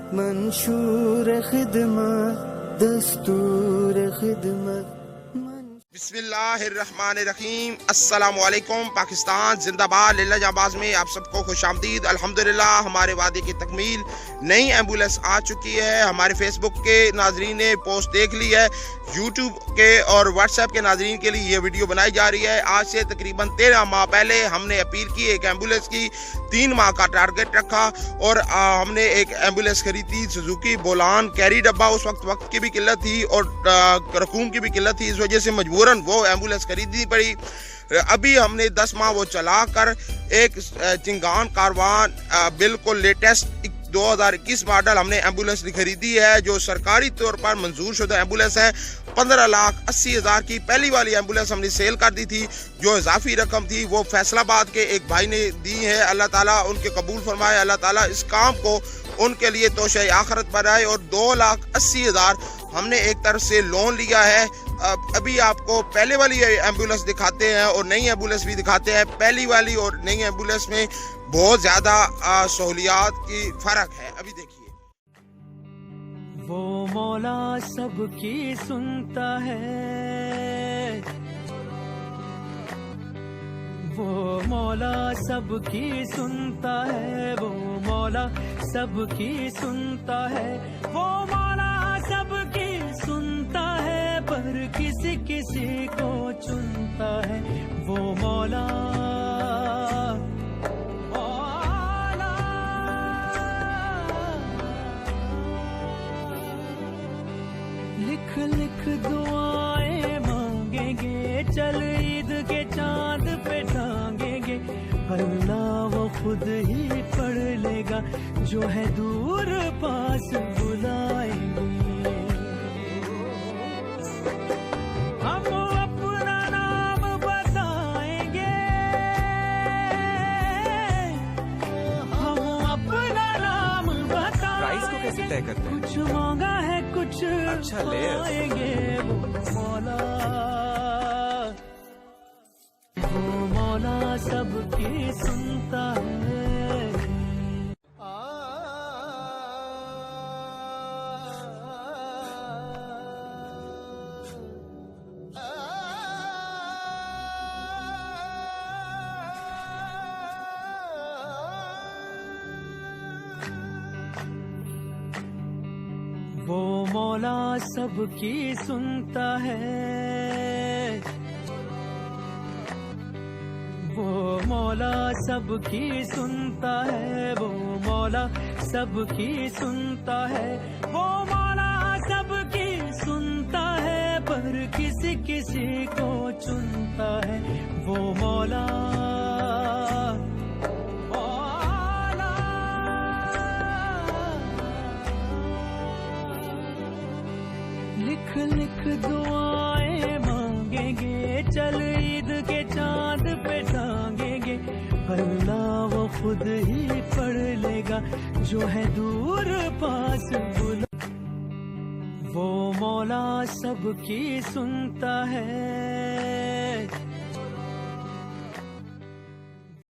मंशूर खिदमत दस्तूर खिदमत। बिस्मिल्लाहिर्रहमानिर्रहीम। अस्सलामुअलैकुम। पाकिस्तान जिंदाबाद। लीला जाबाज में आप सबको खुशामदीद। अल्हम्दुलिल्लाह हमारे वादे की तकमील, नई एम्बुलेंस आ चुकी है। हमारे फेसबुक के नाजरीन ने पोस्ट देख ली है, यूट्यूब के और व्हाट्सएप के नाजरीन के लिए ये वीडियो बनाई जा रही है। आज से तकरीबन 13 माह पहले हमने अपील की एक एम्बुलेंस की, 3 माह का टारगेट रखा और हमने एक एम्बुलेंस खरीदी सुजुकी बोलान कैरी डब्बा। उस वक्त की भी किल्लत थी और रकूम की भी किल्लत थी, इस वजह से मजबूरन वो एम्बुलेंस खरीदनी पड़ी। अभी हमने 10 माह वो चला कर एक चिंगान कारवान बिल्कुल लेटेस्ट 2021 मॉडल हमने एम्बुलेंस खरीदी है, जो सरकारी तौर पर मंजूर शुदा एम्बुलेंस है। 15,80,000 की पहली वाली एम्बुलेंस हमने सेल कर दी थी। जो इजाफी रकम थी वो फैसलाबाद के एक भाई ने दी है। अल्लाह ताला उनके कबूल फरमाए, अल्लाह ताला इस काम को उनके लिए तोशे आखिरत बनाए। और 2,80,000 हमने एक तरफ से लोन लिया है। अभी आपको पहले वाली एम्बुलेंस दिखाते हैं और नई एम्बुलेंस भी दिखाते हैं। पहली वाली और नई एम्बुलेंस में बहुत ज्यादा सहूलियात की फर्क है। अभी देखिए। वो मौला सबकी सुनता है, वो मौला सबकी सुनता है, वो मौला सबकी सुनता है, वो मौला सबकी सुनता है, पर किसी किसी को चुनता है। वो मौला लिख लिख दुआएं मांगेंगे, चल ईद के चांद पे टांगेंगे। अल्लाह वो खुद ही पढ़ लेगा, जो है दूर पास बुलाएंगे। हम अपना नाम बताएंगे, हम अपना नाम बताएंगे। प्राइस को कैसे तय करते हैं? कुछ मांगा है कुछ अच्छा ले पाएंगे। वो मौला सबकी सुनता है। वो मौला सबकी सुनता है, वो मौला सबकी सुनता है, वो मौला सबकी सुनता है, वो मौला सबकी सुनता है, पर किसी किसी को चुनता है। वो मौला लिख लिख दुआएं मांगेंगे, चल ईद के चांद पे टांगेंगे। अल्लाह वो खुद ही पढ़ लेगा, जो है दूर पास बुला। वो मौला सबकी सुनता है,